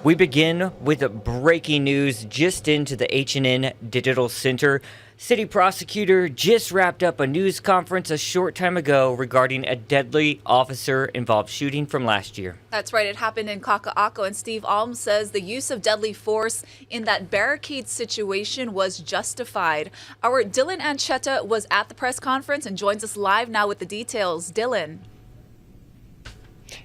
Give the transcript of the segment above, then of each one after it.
We begin with breaking news just into the H&N Digital Center. City prosecutor just wrapped up a news conference a short time ago regarding a deadly officer-involved shooting from last year. That's right. It happened in Kaka'ako, and Steve Alm says the use of deadly force in that barricade situation was justified. Our Dylan Ancheta was at the press conference and joins us live now with the details. Dylan.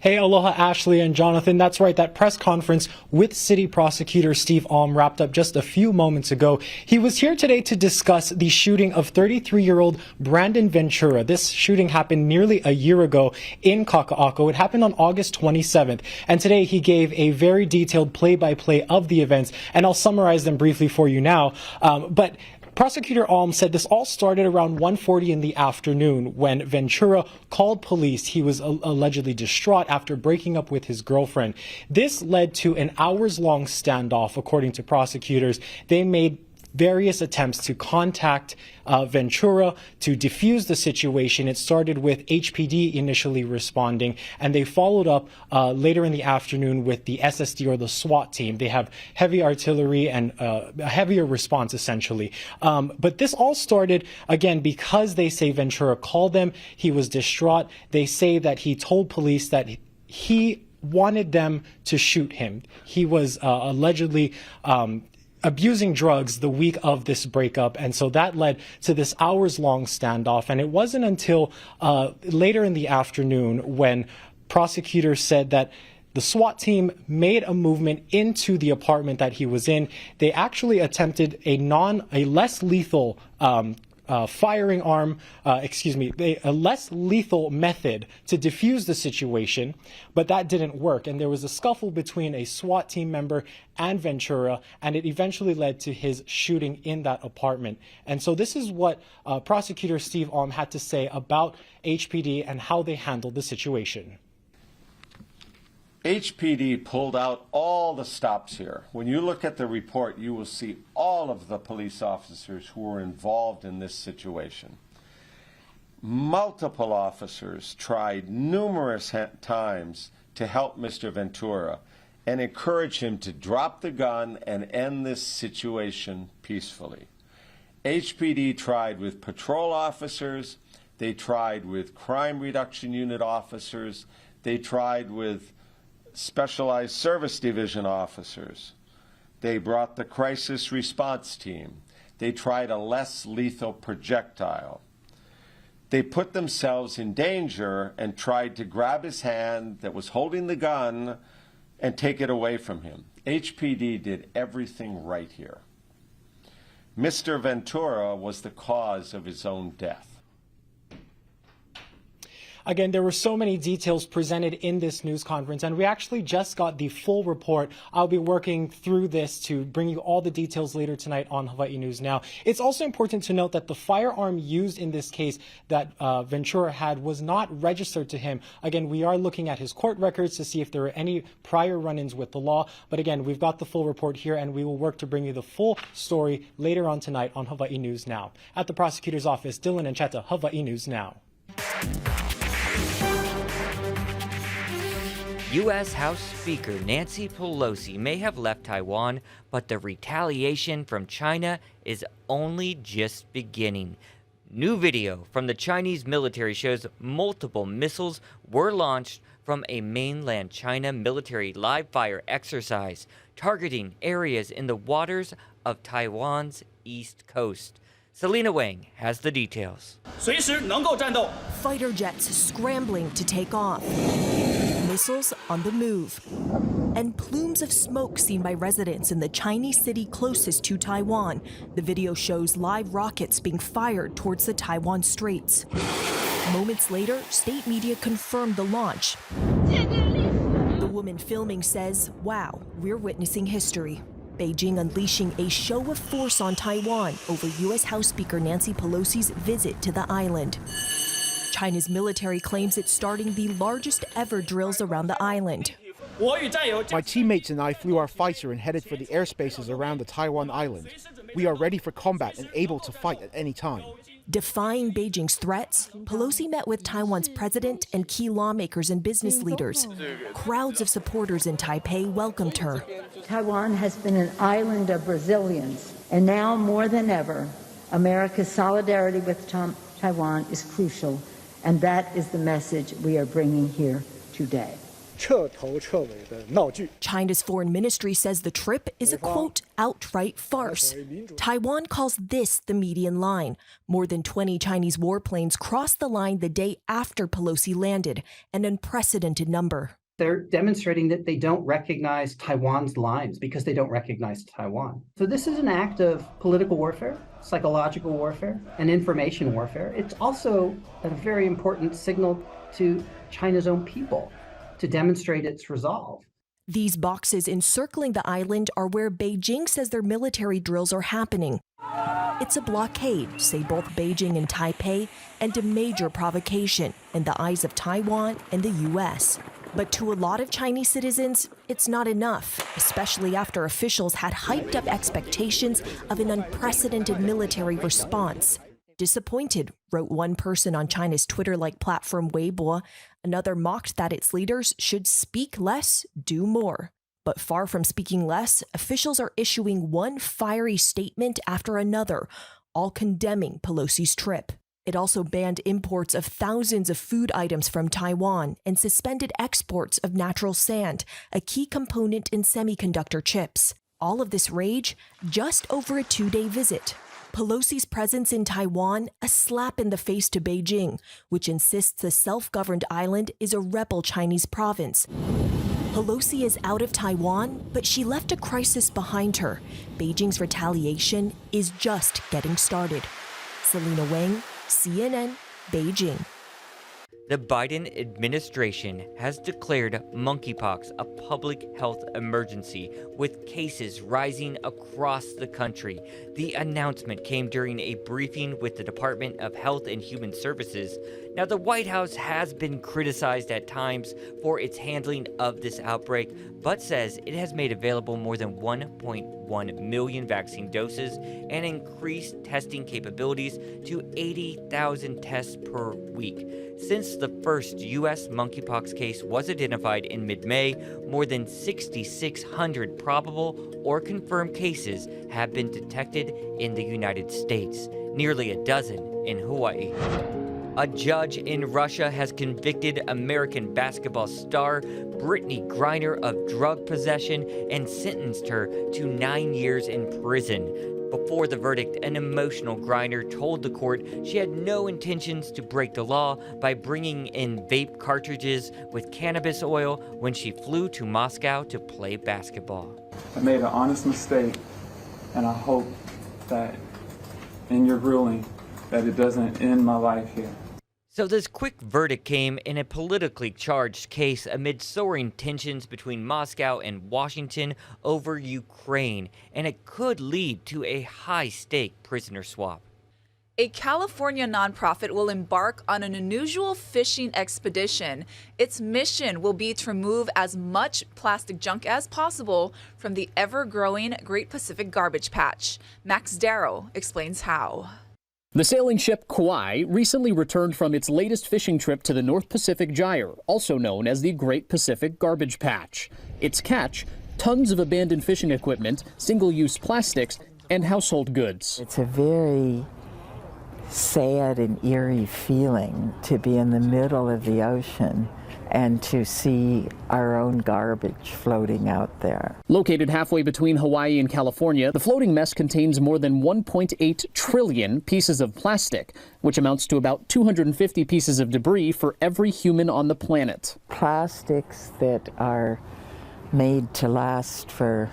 Hey, aloha, Ashley and Jonathan. That's right. That press conference with City Prosecutor Steve Alm wrapped up just a few moments ago. He was here today to discuss the shooting of 33-year-old Brandon Ventura. This shooting happened nearly a year ago in Kaka'ako. It happened on August 27th. And today he gave a very detailed play-by-play of the events. And I'll summarize them briefly for you now. But Prosecutor Alm said this all started around 1:40 in the afternoon when Ventura called police. He was allegedly distraught after breaking up with his girlfriend. This led to an hours-long standoff, according to prosecutors. They made various attempts to contact Ventura to defuse the situation. It started with HPD initially responding, and they followed up later in the afternoon with the SSD or the SWAT team. They have heavy artillery and a heavier response, essentially. But this all started, again, because they say Ventura called them. He was distraught. They say that he told police that he wanted them to shoot him. He was allegedly abusing drugs the week of this breakup, and so that led to this hours-long standoff. And it wasn't until later in the afternoon when prosecutors said that the SWAT team made a movement into the apartment that he was in. They actually attempted a less lethal firing arm, a less lethal method to defuse the situation, but that didn't work. And there was a scuffle between a SWAT team member and Ventura, and it eventually led to his shooting in that apartment. And so this is what Prosecutor Steve Alm had to say about HPD and how they handled the situation. HPD pulled out all the stops here. When you look at the report, you will see all of the police officers who were involved in this situation. Multiple officers tried numerous times to help Mr. Ventura and encourage him to drop the gun and end this situation peacefully. HPD tried with patrol officers, they tried with crime reduction unit officers, they tried with Specialized Service Division officers. They brought the crisis response team. They tried a less lethal projectile. They put themselves in danger and tried to grab his hand that was holding the gun and take it away from him. HPD did everything right here. Mr. Ventura was the cause of his own death. Again, there were so many details presented in this news conference, and we actually just got the full report. I'll be working through this to bring you all the details later tonight on Hawaii News Now. It's also important to note that the firearm used in this case that Ventura had was not registered to him. Again, we are looking at his court records to see if there are any prior run-ins with the law. But again, we've got the full report here, and we will work to bring you the full story later on tonight on Hawaii News Now. At the prosecutor's office, Dylan Ancheta, Hawaii News Now. U.S. House Speaker Nancy Pelosi may have left Taiwan, but the retaliation from China is only just beginning. New video from the Chinese military shows multiple missiles were launched from a mainland China military live-fire exercise targeting areas in the waters of Taiwan's east coast. Selena Wang has the details. Fighter jets scrambling to take off. Missiles on the move. And plumes of smoke seen by residents in the Chinese city closest to Taiwan. The video shows live rockets being fired towards the Taiwan Straits. Moments later, state media confirmed the launch. The woman filming says, "Wow, we're witnessing history." Beijing unleashing a show of force on Taiwan over U.S. House Speaker Nancy Pelosi's visit to the island. China's military claims it's starting the largest ever drills around the island. My teammates and I flew our fighter and headed for the airspaces around the Taiwan island. We are ready for combat and able to fight at any time. Defying Beijing's threats, Pelosi met with Taiwan's president and key lawmakers and business leaders. Crowds of supporters in Taipei welcomed her. Taiwan has been an island of resilience, and now more than ever, America's solidarity with Taiwan is crucial, and that is the message we are bringing here today. China's foreign ministry says the trip is a, quote, outright farce. Taiwan calls this the median line. More than 20 Chinese warplanes crossed the line the day after Pelosi landed, an unprecedented number. They're demonstrating that they don't recognize Taiwan's lines because they don't recognize Taiwan. So this is an act of political warfare, psychological warfare, and information warfare. It's also a very important signal to China's own people to demonstrate its resolve. These boxes encircling the island are where Beijing says their military drills are happening. It's a blockade, say both Beijing and Taipei, and a major provocation in the eyes of Taiwan and the U.S. But to a lot of Chinese citizens, it's not enough, especially after officials had hyped up expectations of an unprecedented military response. Disappointed, wrote one person on China's Twitter-like platform Weibo. Another mocked that its leaders should speak less, do more. But far from speaking less, officials are issuing one fiery statement after another, all condemning Pelosi's trip. It also banned imports of thousands of food items from Taiwan and suspended exports of natural sand, a key component in semiconductor chips. All of this rage just over a 2-day visit. Pelosi's presence in Taiwan, a slap in the face to Beijing, which insists the self-governed island is a rebel Chinese province. Pelosi is out of Taiwan, but she left a crisis behind her. Beijing's retaliation is just getting started. Selena Wang, CNN, Beijing. The Biden administration has declared monkeypox a public health emergency, with cases rising across the country. The announcement came during a briefing with the Department of Health and Human Services. Now, the White House has been criticized at times for its handling of this outbreak, but says it has made available more than 1.1 million vaccine doses and increased testing capabilities to 80,000 tests per week. Since the first U.S. monkeypox case was identified in mid-May, more than 6,600 probable or confirmed cases have been detected in the United States, nearly a dozen in Hawaii. A judge in Russia has convicted American basketball star Brittany Griner of drug possession and sentenced her to 9 years in prison. Before the verdict, an emotional Griner told the court she had no intentions to break the law by bringing in vape cartridges with cannabis oil when she flew to Moscow to play basketball. I made an honest mistake, and I hope that in your ruling that it doesn't end my life here. So this quick verdict came in a politically charged case amid soaring tensions between Moscow and Washington over Ukraine, and it could lead to a high-stake prisoner swap. A California nonprofit will embark on an unusual fishing expedition. Its mission will be to remove as much plastic junk as possible from the ever-growing Great Pacific Garbage Patch. Max Darrow explains how. The sailing ship Kauai recently returned from its latest fishing trip to the North Pacific Gyre, also known as the Great Pacific Garbage Patch. Its catch, tons of abandoned fishing equipment, single-use plastics, and household goods. It's a very sad and eerie feeling to be in the middle of the ocean and to see our own garbage floating out there. Located halfway between Hawaii and California, the floating mess contains more than 1.8 trillion pieces of plastic, which amounts to about 250 pieces of debris for every human on the planet. Plastics that are made to last for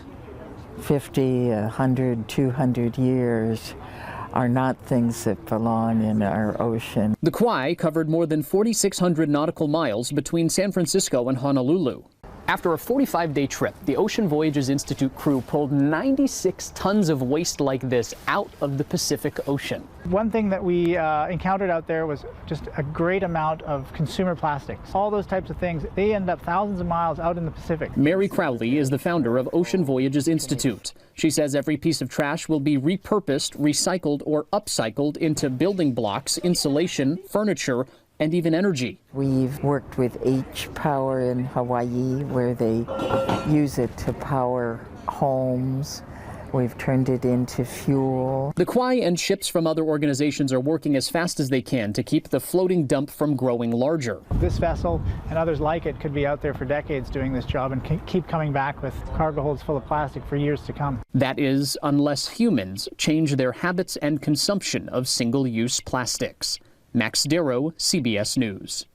50, 100, 200 years are not things that belong in our ocean. The Kauai covered more than 4,600 nautical miles between San Francisco and Honolulu. After a 45-day trip, the Ocean Voyages Institute crew pulled 96 tons of waste like this out of the Pacific Ocean. One thing that we encountered out there was just a great amount of consumer plastics. All those types of things, they end up thousands of miles out in the Pacific. Mary Crowley is the founder of Ocean Voyages Institute. She says every piece of trash will be repurposed, recycled, or upcycled into building blocks, insulation, furniture, and even energy. We've worked with H-Power in Hawaii, where they use it to power homes. We've turned it into fuel. The Kwai and ships from other organizations are working as fast as they can to keep the floating dump from growing larger. This vessel and others like it could be out there for decades doing this job and keep coming back with cargo holds full of plastic for years to come. That is, unless humans change their habits and consumption of single-use plastics. Max Darrow, CBS News.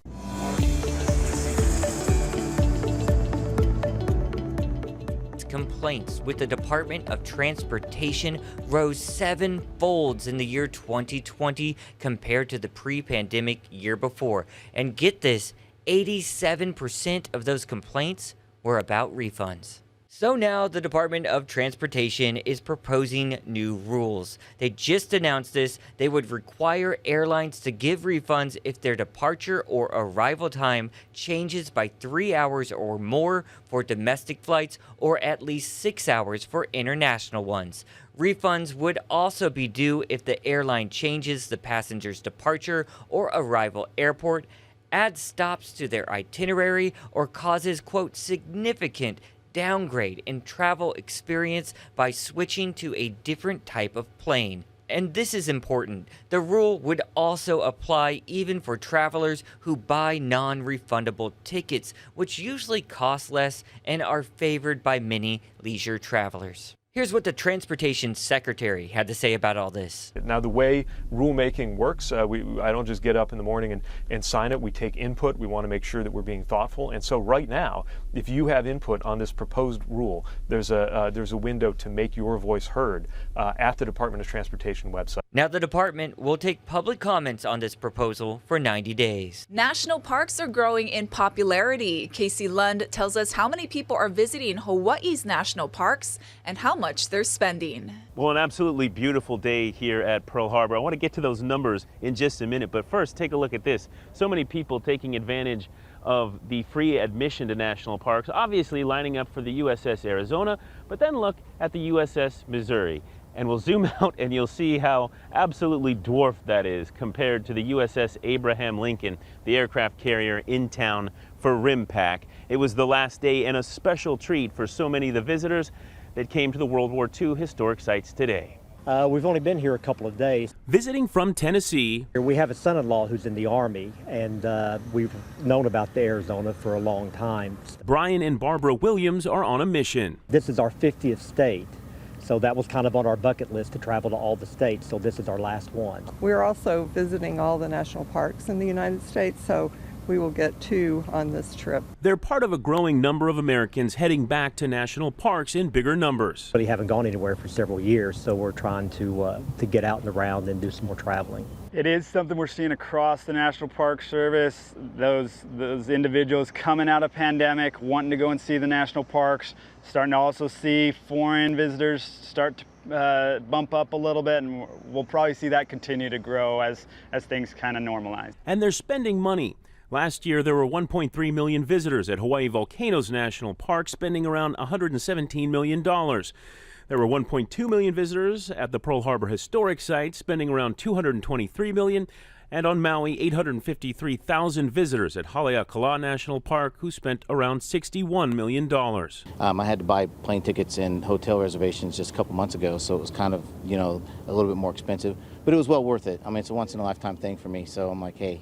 Complaints with the Department of Transportation rose 7-fold in the year 2020 compared to the pre-pandemic year before. And get this, 87% of those complaints were about refunds. So now the Department of Transportation is proposing new rules. They just announced this. They would require airlines to give refunds if their departure or arrival time changes by 3 hours or more for domestic flights or at least 6 hours for international ones. Refunds would also be due if the airline changes the passenger's departure or arrival airport, adds stops to their itinerary, or causes, quote, significant downgrade in travel experience by switching to a different type of plane. And this is important. The rule would also apply even for travelers who buy non-refundable tickets, which usually cost less and are favored by many leisure travelers. Here's what the Transportation Secretary had to say about all this. Now, the way rulemaking works, I don't just get up in the morning and sign it. We take input. We want to make sure that we're being thoughtful. And so right now, if you have input on this proposed rule, there's a window to make your voice heard at the Department of Transportation website. Now, the department will take public comments on this proposal for 90 days. National parks are growing in popularity. Casey Lund tells us how many people are visiting Hawaii's national parks and how much they're spending. Well, an absolutely beautiful day here at Pearl Harbor. I want to get to those numbers in just a minute, but first take a look at this. So many people taking advantage of the free admission to national parks, obviously lining up for the USS Arizona, but then look at the USS Missouri. And we'll zoom out and you'll see how absolutely dwarfed that is compared to the USS Abraham Lincoln, the aircraft carrier in town for RIMPAC. It was the last day and a special treat for so many of the visitors that came to the World War II historic sites today. We've only been here a couple of days. Visiting from Tennessee. We have a son-in-law who's in the Army, and we've known about the Arizona for a long time. Brian and Barbara Williams are on a mission. This is our 50th state, so that was kind of on our bucket list to travel to all the states, so this is our last one. We're also visiting all the national parks in the United States, so we will get 2 on this trip. They're part of a growing number of Americans heading back to national parks in bigger numbers. We haven't gone anywhere for several years, so we're trying to get out and around and do some more traveling. It is something we're seeing across the National Park Service, those individuals coming out of pandemic, wanting to go and see the national parks, starting to also see foreign visitors start to bump up a little bit, and we'll probably see that continue to grow as things kind of normalize. And they're spending money. Last year, there were 1.3 million visitors at Hawaii Volcanoes National Park, spending around $117 million. There were 1.2 million visitors at the Pearl Harbor Historic Site, spending around $223 million. And on Maui, 853,000 visitors at Haleakala National Park, who spent around $61 million. I had to buy plane tickets and hotel reservations just a couple months ago, so it was kind of, a little bit more expensive. But it was well worth it. I mean, it's a once-in-a-lifetime thing for me, so I'm like, hey,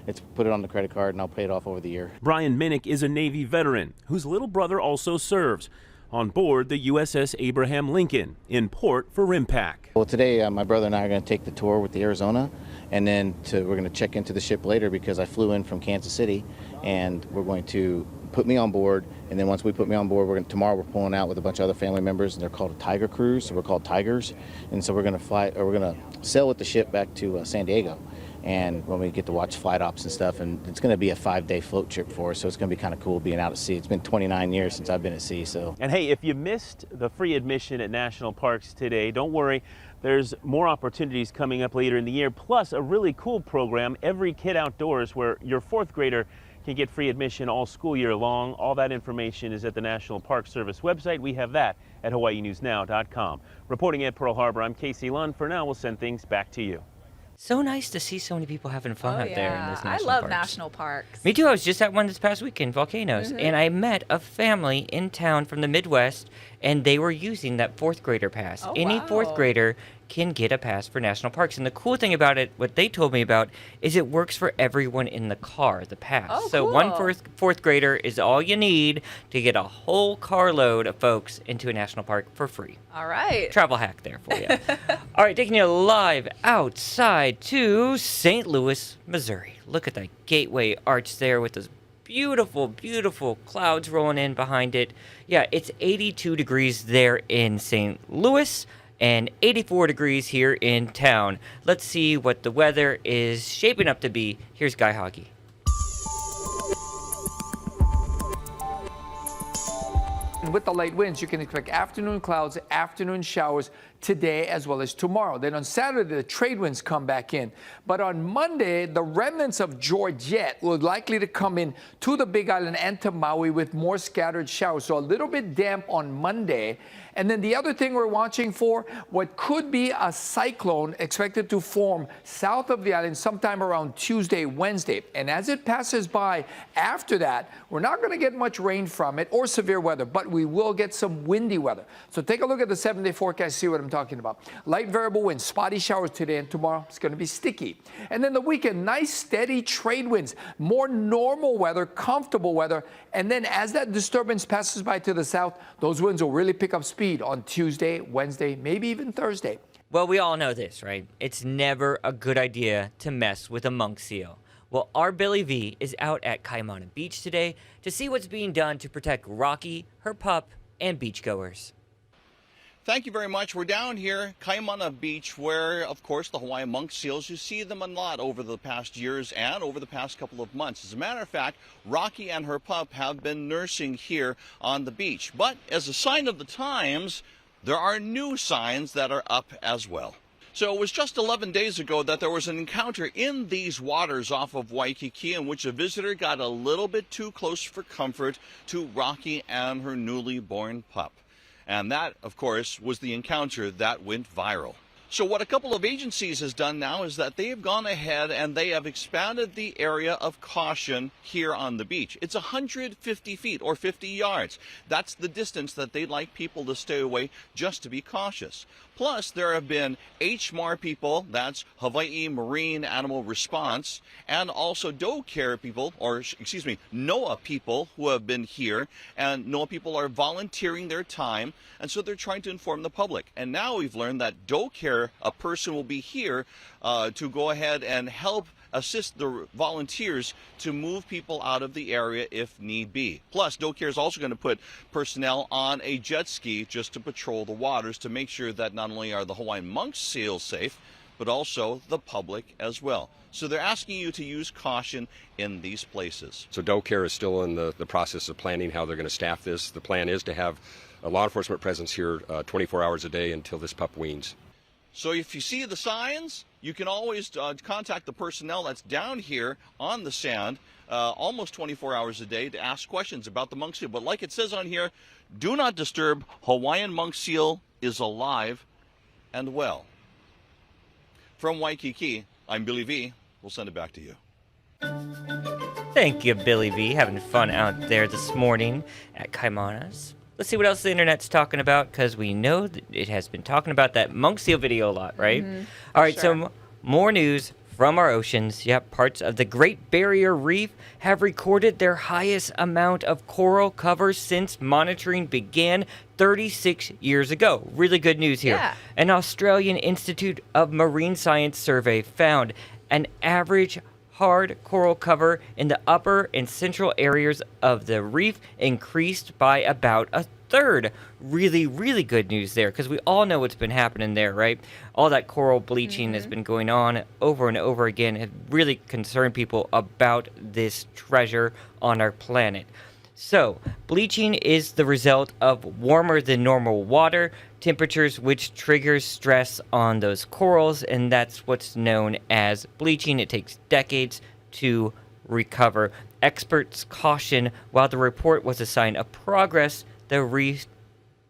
let's put it on the credit card and I'll pay it off over the year. Brian Minnick is a Navy veteran whose little brother also serves on board the USS Abraham Lincoln in port for RIMPAC. Well, today my brother and I are going to take the tour with the Arizona, and then we're going to check into the ship later because I flew in from Kansas City, and we're going to put me on board, and then once we put me on board, tomorrow we're pulling out with a bunch of other family members, and they're called a Tiger Cruise, so we're called Tigers, and so we're going to sail with the ship back to San Diego. and when we get to watch flight ops and stuff. And it's going to be a 5-day float trip for us, so it's going to be kind of cool being out at sea. It's been 29 years since I've been at sea, so. And hey, if you missed the free admission at national parks today, don't worry. There's more opportunities coming up later in the year, plus a really cool program, Every Kid Outdoors, where your 4th grader can get free admission all school year long. All that information is at the National Park Service website. We have that at hawaiinewsnow.com. Reporting at Pearl Harbor, I'm Casey Lund. For now, we'll send things back to you. So nice to see so many people having fun out there in this national I love parks. national parks. Me too. I was just at one this past weekend, Volcanoes, and I met a family in town from the Midwest, and they were using that 4th grader pass. Oh, Any wow. 4th grader can get a pass for national parks. And the cool thing about it, what they told me about, is it works for everyone in the car, the pass. Oh, so cool. one fourth grader is all you need to get a whole carload of folks into a national park for free. All right. Travel hack there for you. All right, taking you live outside to St. Louis, Missouri. Look at that gateway arch there with those beautiful, beautiful clouds rolling in behind it. Yeah, it's 82 degrees there in St. Louis and 84 degrees here in town. Let's see what the weather is shaping up to be. Here's Guy Hoggy. And with the light winds, you can expect afternoon clouds, afternoon showers today as well as tomorrow. Then on Saturday, the trade winds come back in. But on Monday, the remnants of Georgette will likely to come in to the Big Island and to Maui with more scattered showers. So a little bit damp on Monday. And then the other thing we're watching for, what could be a cyclone expected to form south of the island sometime around Tuesday, Wednesday. And as it passes by after that, we're not going to get much rain from it or severe weather, but we will get some windy weather. So take a look at the 7-day forecast, see what I'm talking about. Light variable winds, spotty showers today and tomorrow. It's going to be sticky. And then the weekend, nice steady trade winds, more normal weather, comfortable weather. And then as that disturbance passes by to the south, those winds will really pick up speed on Tuesday, Wednesday, maybe even Thursday. Well, we all know this, right? It's never a good idea to mess with a monk seal. Well, our Billy V is out at Kaimana Beach today to see what's being done to protect Rocky, her pup, and beachgoers. Thank you very much. We're down here, Kaimana Beach, where, of course, the Hawaiian monk seals, you see them a lot over the past years and over the past couple of months. As a matter of fact, Rocky and her pup have been nursing here on the beach. But as a sign of the times, there are new signs that are up as well. So it was just 11 days ago that there was an encounter in these waters off of Waikiki in which a visitor got a little bit too close for comfort to Rocky and her newly born pup. And that, of course, was the encounter that went viral. So what a couple of agencies has done now is that they have gone ahead and they have expanded the area of caution here on the beach. It's 150 feet or 50 yards. That's the distance that they'd like people to stay away just to be cautious. Plus, there have been HMAR people, that's Hawaii Marine Animal Response, and also doe care people, or excuse me, NOAA people who have been here, and NOAA people are volunteering their time, and so they're trying to inform the public. And now we've learned that doe care, a person will be here to go ahead and help assist the volunteers to move people out of the area if need be. Plus, doe care is also going to put personnel on a jet ski just to patrol the waters to make sure that not only are the Hawaiian monk seals safe, but also the public as well. So they're asking you to use caution in these places. So doe care is still in the process of planning how they're going to staff this. The plan is to have a law enforcement presence here 24 hours a day until this pup weans. So if you see the signs, you can always contact the personnel that's down here on the sand almost 24 hours a day to ask questions about the monk seal. But like it says on here, do not disturb. Hawaiian monk seal is alive and well. From Waikiki, I'm Billy V. We'll send it back to you. Thank you, Billy V. Having fun out there this morning at Kaimana's. Let's see what else the internet's talking about, because we know that it has been talking about that monk seal video a lot, right? All right, so more news from our oceans. Yep, parts of the Great Barrier Reef have recorded their highest amount of coral cover since monitoring began 36 years ago. Really good news here. Yeah. An Australian Institute of Marine Science survey found an average hard coral cover in the upper and central areas of the reef increased by about a third really, really good news there, because we all know what's been happening there, right? All that coral bleaching has been going on over and over again. It really concerned people about this treasure on our planet. So, bleaching is the result of warmer than normal water temperatures, which triggers stress on those corals, and that's what's known as bleaching. It takes decades to recover. Experts caution while the report was a sign of progress, the reef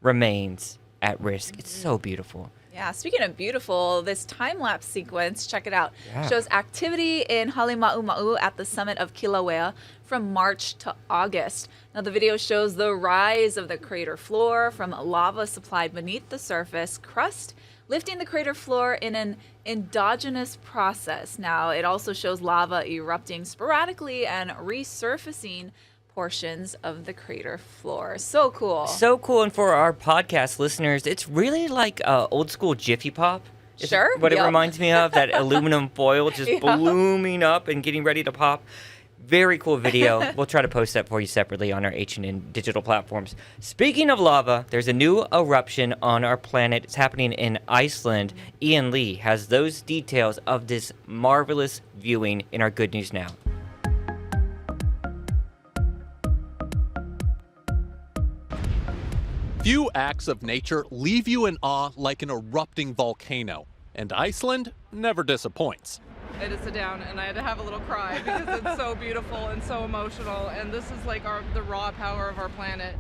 remains at risk. It's so beautiful. Yeah, speaking of beautiful, this time-lapse sequence, check it out, Yeah. shows activity in Halima'uma'u at the summit of Kilauea from March to August. Now, the video shows the rise of the crater floor from lava supplied beneath the surface crust, lifting the crater floor in an endogenous process. Now, it also shows lava erupting sporadically and resurfacing portions of the crater floor. So cool. So cool. And for our podcast listeners, it's really like old school Jiffy Pop. Is Sure. what it Yep. reminds me of, that aluminum foil just Yeah. blooming up and getting ready to pop. Very cool video. We'll try to post that for you separately on our H&N digital platforms. Speaking of lava, there's a new eruption on our planet. It's happening in Iceland. Ian Lee has those details of this marvelous viewing in our Good News Now. Few acts of nature leave you in awe like an erupting volcano, and Iceland never disappoints. I had to sit down and I had to have a little cry because it's so beautiful and so emotional, and this is like the raw power of our planet.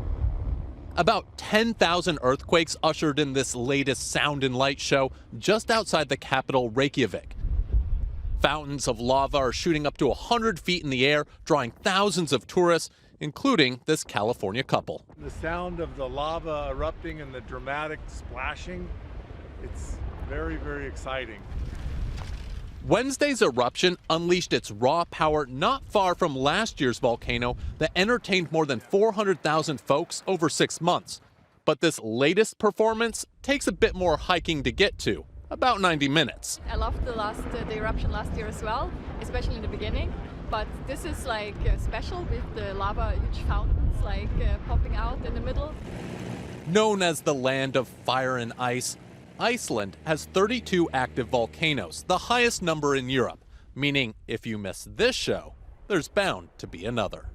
About 10,000 earthquakes ushered in this latest sound and light show just outside the capital, Reykjavik. Fountains of lava are shooting up to 100 feet in the air, drawing thousands of tourists, including this California couple. The sound of the lava erupting and the dramatic splashing, it's very, very exciting. Wednesday's eruption unleashed its raw power not far from last year's volcano that entertained more than 400,000 folks over 6 months. But this latest performance takes a bit more hiking to get to, about 90 minutes. I loved the eruption last year as well, especially in the beginning. But this is like special with the lava, huge fountains like popping out in the middle. Known as the land of fire and ice, Iceland has 32 active volcanoes, the highest number in Europe, meaning if you miss this show, there's bound to be another.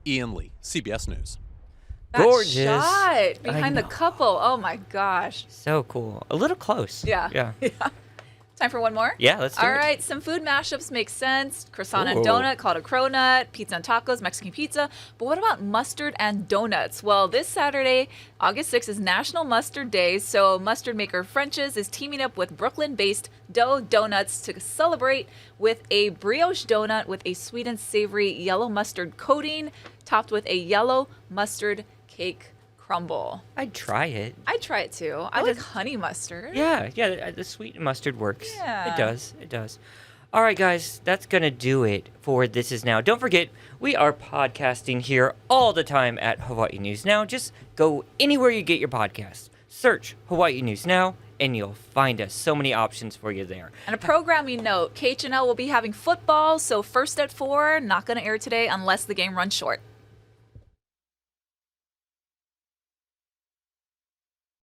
Ian Lee, CBS News. That Gorgeous. shot behind the know. couple. Oh my gosh. So cool. A little close. Yeah. Yeah. Time for one more? Yeah, let's do All it. right, some food mashups make sense. Croissant and Ooh. donut called a cronut, pizza and tacos, Mexican pizza. But what about mustard and donuts? Well, this Saturday, August 6th, is National Mustard Day, so mustard maker French's is teaming up with Brooklyn-based Dough Donuts to celebrate with a brioche donut with a sweet and savory yellow mustard coating, topped with a yellow mustard cake crumble. I'd try it. I'd try it too. I like honey mustard. Yeah, the sweet mustard works. Yeah. It does. All right, guys, that's going to do it for This Is Now. Don't forget, we are podcasting here all the time at Hawaii News Now. Just go anywhere you get your podcasts. Search Hawaii News Now, and you'll find us. So many options for you there. And a programming note, KHNL will be having football, so First at 4, not going to air today unless the game runs short.